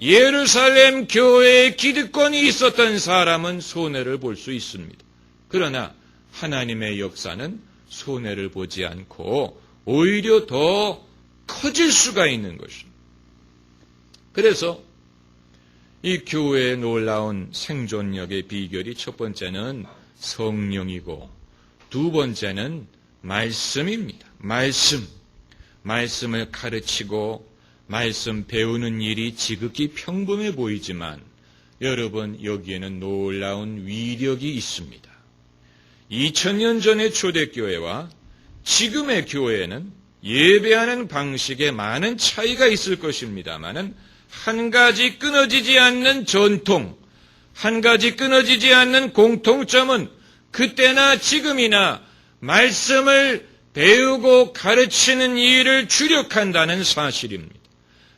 예루살렘 교회에 기득권이 있었던 사람은 손해를 볼 수 있습니다. 그러나 하나님의 역사는 손해를 보지 않고 오히려 더 커질 수가 있는 것입니다. 그래서 이 교회의 놀라운 생존력의 비결이 첫 번째는 성령이고 두 번째는 말씀입니다. 말씀을 가르치고 말씀 배우는 일이 지극히 평범해 보이지만 여러분 여기에는 놀라운 위력이 있습니다. 2000년 전의 초대교회와 지금의 교회에는 예배하는 방식에 많은 차이가 있을 것입니다만은 한 가지 끊어지지 않는 전통, 한 가지 끊어지지 않는 공통점은 그때나 지금이나 말씀을 배우고 가르치는 일을 주력한다는 사실입니다.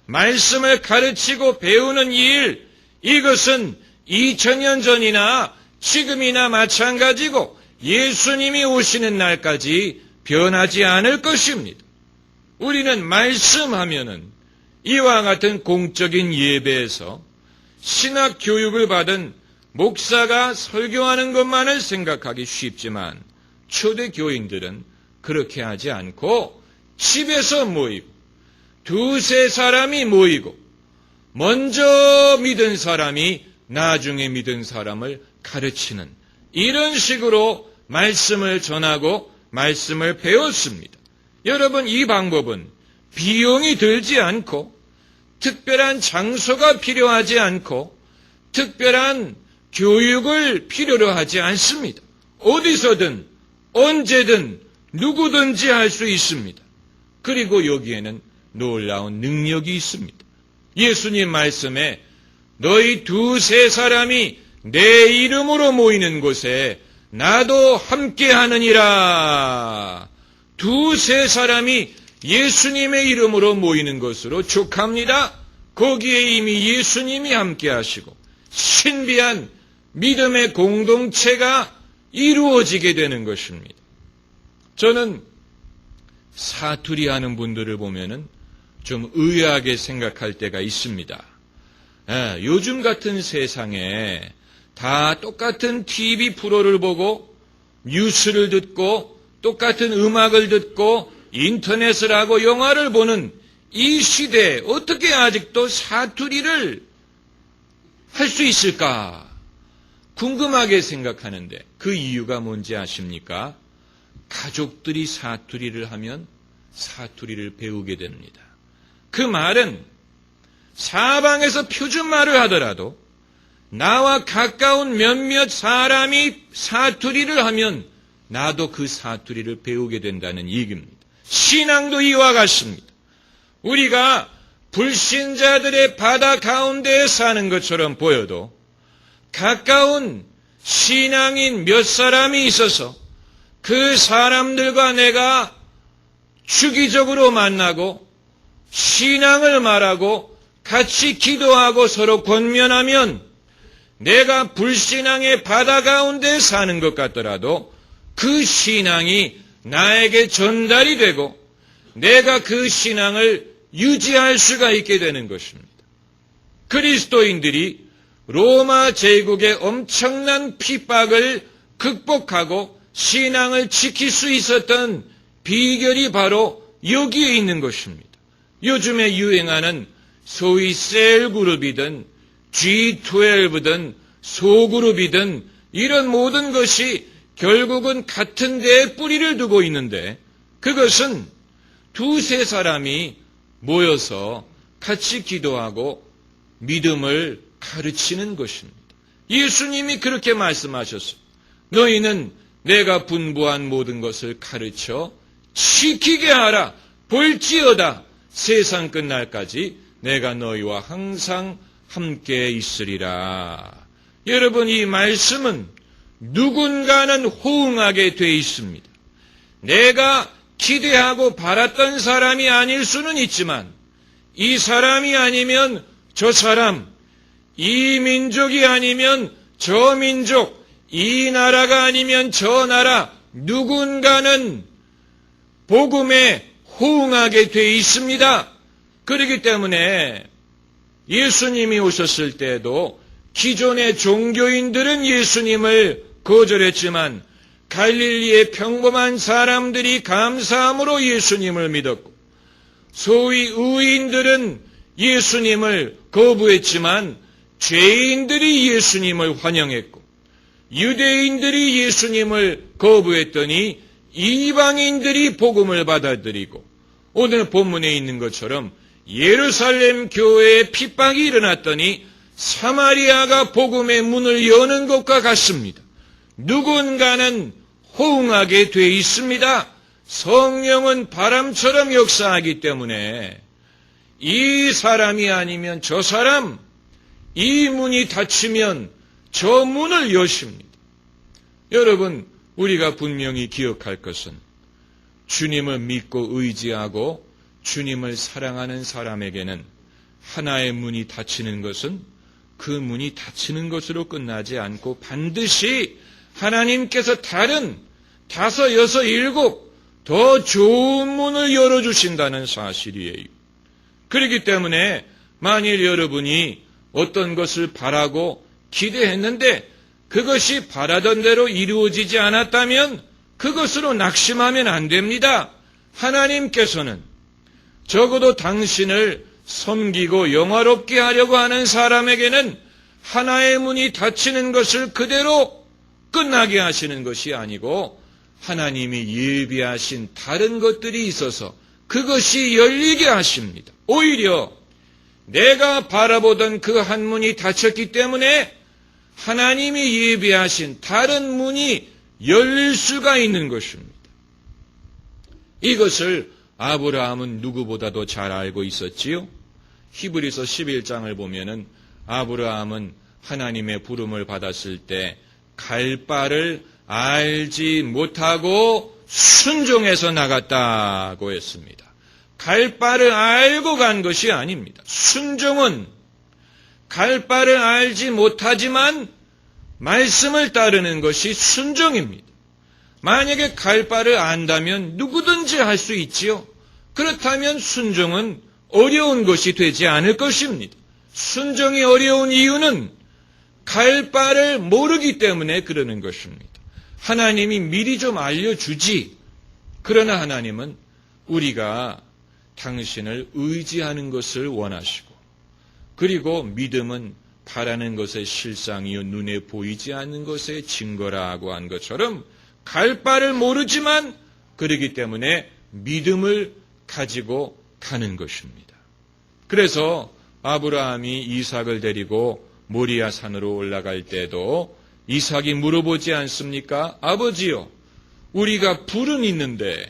말씀을 가르치고 배우는 일, 이것은 2000년 전이나 지금이나 마찬가지고 예수님이 오시는 날까지 변하지 않을 것입니다. 우리는 말씀하면은 이와 같은 공적인 예배에서 신학 교육을 받은 목사가 설교하는 것만을 생각하기 쉽지만 초대 교인들은 그렇게 하지 않고 집에서 모이고 두세 사람이 모이고 먼저 믿은 사람이 나중에 믿은 사람을 가르치는 이런 식으로 말씀을 전하고 말씀을 배웠습니다. 여러분 이 방법은 비용이 들지 않고 특별한 장소가 필요하지 않고 특별한 교육을 필요로 하지 않습니다. 어디서든 언제든 누구든지 할 수 있습니다. 그리고 여기에는 놀라운 능력이 있습니다. 예수님 말씀에 너희 두세 사람이 내 이름으로 모이는 곳에 나도 함께하느니라. 두세 사람이 예수님의 이름으로 모이는 것으로 족합니다. 거기에 이미 예수님이 함께하시고 신비한 믿음의 공동체가 이루어지게 되는 것입니다. 저는 사투리 하는 분들을 보면은 좀 의아하게 생각할 때가 있습니다. 요즘 같은 세상에 다 똑같은 TV 프로를 보고 뉴스를 듣고 똑같은 음악을 듣고 인터넷을 하고 영화를 보는 이 시대에 어떻게 아직도 사투리를 할 수 있을까? 궁금하게 생각하는데 그 이유가 뭔지 아십니까? 가족들이 사투리를 하면 사투리를 배우게 됩니다. 그 말은 사방에서 표준말을 하더라도 나와 가까운 몇몇 사람이 사투리를 하면 나도 그 사투리를 배우게 된다는 얘기입니다. 신앙도 이와 같습니다. 우리가 불신자들의 바다 가운데에 사는 것처럼 보여도 가까운 신앙인 몇 사람이 있어서 그 사람들과 내가 주기적으로 만나고 신앙을 말하고 같이 기도하고 서로 권면하면 내가 불신앙의 바다 가운데 사는 것 같더라도 그 신앙이 나에게 전달이 되고 내가 그 신앙을 유지할 수가 있게 되는 것입니다. 그리스도인들이 로마 제국의 엄청난 핍박을 극복하고 신앙을 지킬 수 있었던 비결이 바로 여기에 있는 것입니다. 요즘에 유행하는 소위 셀그룹이든 G12든 소그룹이든 이런 모든 것이 결국은 같은 데에 뿌리를 두고 있는데 그것은 두세 사람이 모여서 같이 기도하고 믿음을 가르치는 것입니다. 예수님이 그렇게 말씀하셨어요. 너희는 내가 분부한 모든 것을 가르쳐 지키게 하라. 볼지어다 세상 끝날까지 내가 너희와 항상 함께 있으리라. 여러분 이 말씀은 누군가는 호응하게 돼 있습니다. 내가 기대하고 바랐던 사람이 아닐 수는 있지만 이 사람이 아니면 저 사람, 이 민족이 아니면 저 민족, 이 나라가 아니면 저 나라, 누군가는 복음에 호응하게 돼 있습니다. 그렇기 때문에 예수님이 오셨을 때도 기존의 종교인들은 예수님을 거절했지만 갈릴리의 평범한 사람들이 감사함으로 예수님을 믿었고, 소위 의인들은 예수님을 거부했지만 죄인들이 예수님을 환영했고, 유대인들이 예수님을 거부했더니 이방인들이 복음을 받아들이고, 오늘 본문에 있는 것처럼 예루살렘 교회에 핍박이 일어났더니 사마리아가 복음의 문을 여는 것과 같습니다. 누군가는 호응하게 돼 있습니다. 성령은 바람처럼 역사하기 때문에 이 사람이 아니면 저 사람, 이 문이 닫히면 저 문을 여십니다. 여러분, 우리가 분명히 기억할 것은 주님을 믿고 의지하고 주님을 사랑하는 사람에게는 하나의 문이 닫히는 것은 그 문이 닫히는 것으로 끝나지 않고 반드시 하나님께서 다른 5, 6, 7 더 좋은 문을 열어주신다는 사실이에요. 그렇기 때문에 만일 여러분이 어떤 것을 바라고 기대했는데 그것이 바라던 대로 이루어지지 않았다면 그것으로 낙심하면 안 됩니다. 하나님께서는 적어도 당신을 섬기고 영화롭게 하려고 하는 사람에게는 하나의 문이 닫히는 것을 그대로 끝나게 하시는 것이 아니고 하나님이 예비하신 다른 것들이 있어서 그것이 열리게 하십니다. 오히려 내가 바라보던 그 한 문이 닫혔기 때문에 하나님이 예비하신 다른 문이 열릴 수가 있는 것입니다. 이것을 아브라함은 누구보다도 잘 알고 있었지요. 히브리서 11장을 보면은 아브라함은 하나님의 부름을 받았을 때 갈 바를 알지 못하고 순종해서 나갔다고 했습니다. 갈 바를 알고 간 것이 아닙니다. 순종은 갈 바를 알지 못하지만 말씀을 따르는 것이 순종입니다. 만약에 갈 바를 안다면 누구든지 할 수 있지요. 그렇다면 순종은 어려운 것이 되지 않을 것입니다. 순종이 어려운 이유는 갈 바를 모르기 때문에 그러는 것입니다. 하나님이 미리 좀 알려주지. 그러나 하나님은 우리가 당신을 의지하는 것을 원하시고, 그리고 믿음은 바라는 것의 실상이요 눈에 보이지 않는 것의 증거라고 한 것처럼 갈 바를 모르지만 그러기 때문에 믿음을 가지고 가는 것입니다. 그래서 아브라함이 이삭을 데리고 모리아 산으로 올라갈 때도 이삭이 물어보지 않습니까? 아버지요, 우리가 불은 있는데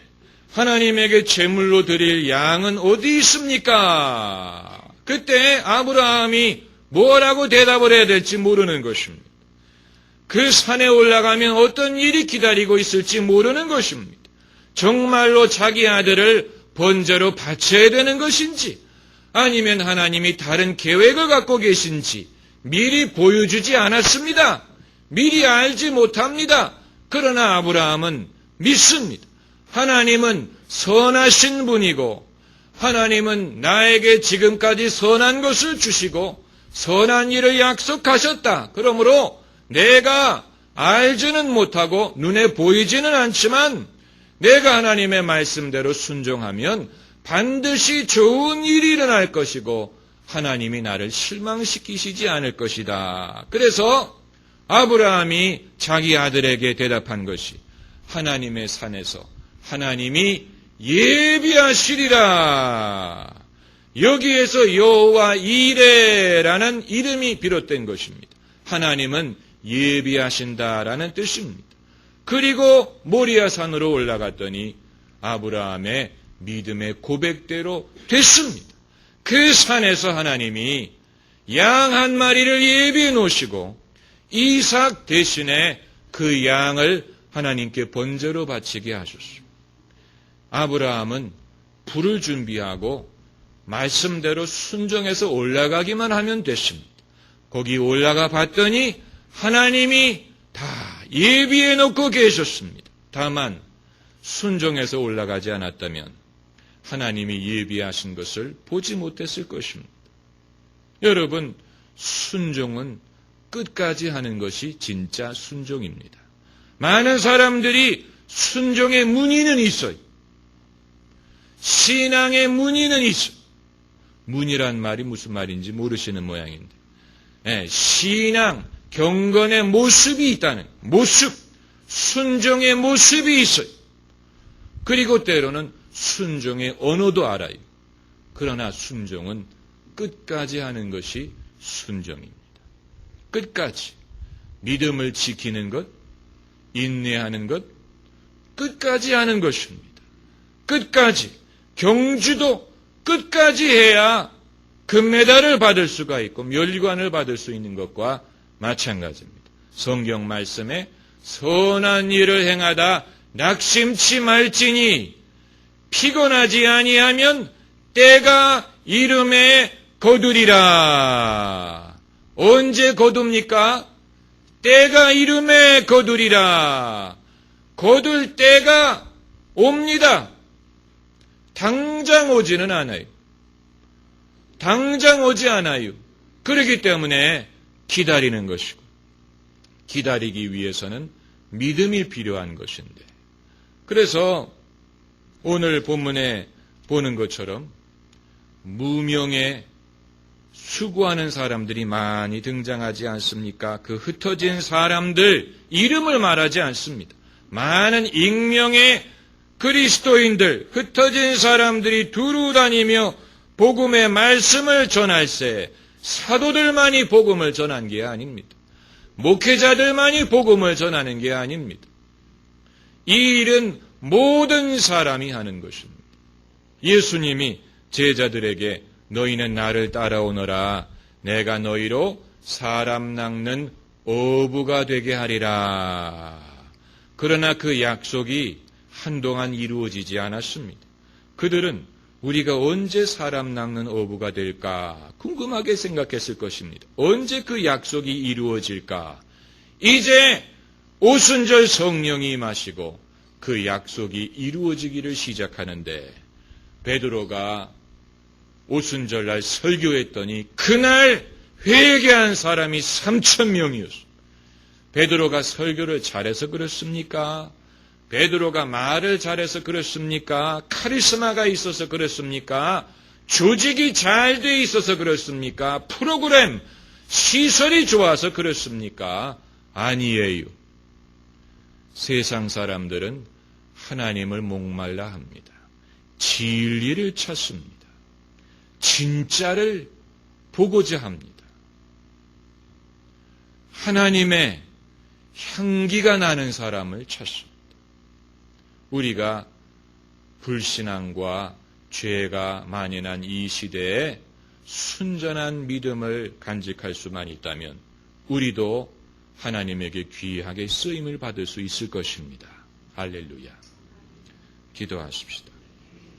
하나님에게 제물로 드릴 양은 어디 있습니까? 그때 아브라함이 뭐라고 대답을 해야 될지 모르는 것입니다. 그 산에 올라가면 어떤 일이 기다리고 있을지 모르는 것입니다. 정말로 자기 아들을 번제로 바쳐야 되는 것인지 아니면 하나님이 다른 계획을 갖고 계신지 미리 보여주지 않았습니다. 미리 알지 못합니다. 그러나 아브라함은 믿습니다. 하나님은 선하신 분이고 하나님은 나에게 지금까지 선한 것을 주시고 선한 일을 약속하셨다. 그러므로 내가 알지는 못하고 눈에 보이지는 않지만 내가 하나님의 말씀대로 순종하면 반드시 좋은 일이 일어날 것이고 하나님이 나를 실망시키시지 않을 것이다. 그래서 아브라함이 자기 아들에게 대답한 것이 하나님의 산에서 하나님이 예비하시리라. 여기에서 여호와 이레라는 이름이 비롯된 것입니다. 하나님은 예비하신다라는 뜻입니다. 그리고 모리아 산으로 올라갔더니 아브라함의 믿음의 고백대로 됐습니다. 그 산에서 하나님이 양 한 마리를 예비해 놓으시고 이삭 대신에 그 양을 하나님께 번제로 바치게 하셨습니다. 아브라함은 불을 준비하고 말씀대로 순종해서 올라가기만 하면 됐습니다. 거기 올라가 봤더니 하나님이 다 예비해 놓고 계셨습니다. 다만 순종해서 올라가지 않았다면 하나님이 예비하신 것을 보지 못했을 것입니다. 여러분, 순종은 끝까지 하는 것이 진짜 순종입니다. 많은 사람들이 순종의 문의는 있어요. 신앙의 문의는 있어요. 문의란 말이 무슨 말인지 모르시는 모양인데, 신앙, 경건의 모습이 있다는 모습, 순종의 모습이 있어요. 그리고 때로는 순종의 언어도 알아요. 그러나 순종은 끝까지 하는 것이 순종입니다. 끝까지 믿음을 지키는 것, 인내하는 것, 끝까지 하는 것입니다. 끝까지 경주도 끝까지 해야 금메달을 받을 수가 있고 멸관을 받을 수 있는 것과 마찬가지입니다. 성경 말씀에 선한 일을 행하다 낙심치 말지니 피곤하지 아니하면 때가 이름에 거두리라. 언제 거둡니까? 때가 이름에 거두리라. 거둘 때가 옵니다. 당장 오지는 않아요. 당장 오지 않아요. 그렇기 때문에 기다리는 것이고, 기다리기 위해서는 믿음이 필요한 것인데, 그래서 오늘 본문에 보는 것처럼 무명에 수고하는 사람들이 많이 등장하지 않습니까? 그 흩어진 사람들 이름을 말하지 않습니다. 많은 익명의 그리스도인들, 흩어진 사람들이 두루 다니며 복음의 말씀을 전할세 사도들만이 복음을 전한 게 아닙니다. 목회자들만이 복음을 전하는 게 아닙니다. 이 일은 모든 사람이 하는 것입니다. 예수님이 제자들에게 너희는 나를 따라오너라. 내가 너희로 사람 낚는 어부가 되게 하리라. 그러나 그 약속이 한동안 이루어지지 않았습니다. 그들은 우리가 언제 사람 낚는 어부가 될까 궁금하게 생각했을 것입니다. 언제 그 약속이 이루어질까? 이제 오순절 성령이 임하시고 그 약속이 이루어지기를 시작하는데, 베드로가 오순절날 설교했더니 그날 회개한 사람이 3,000명이었습니다. 베드로가 설교를 잘해서 그렇습니까? 베드로가 말을 잘해서 그렇습니까? 카리스마가 있어서 그렇습니까? 조직이 잘 돼 있어서 그렇습니까? 프로그램, 시설이 좋아서 그렇습니까? 아니에요. 세상 사람들은 하나님을 목말라 합니다. 진리를 찾습니다. 진짜를 보고자 합니다. 하나님의 향기가 나는 사람을 찾습니다. 우리가 불신앙과 죄가 만연한 이 시대에 순전한 믿음을 간직할 수만 있다면 우리도 하나님에게 귀하게 쓰임을 받을 수 있을 것입니다. 할렐루야. 기도하십시다.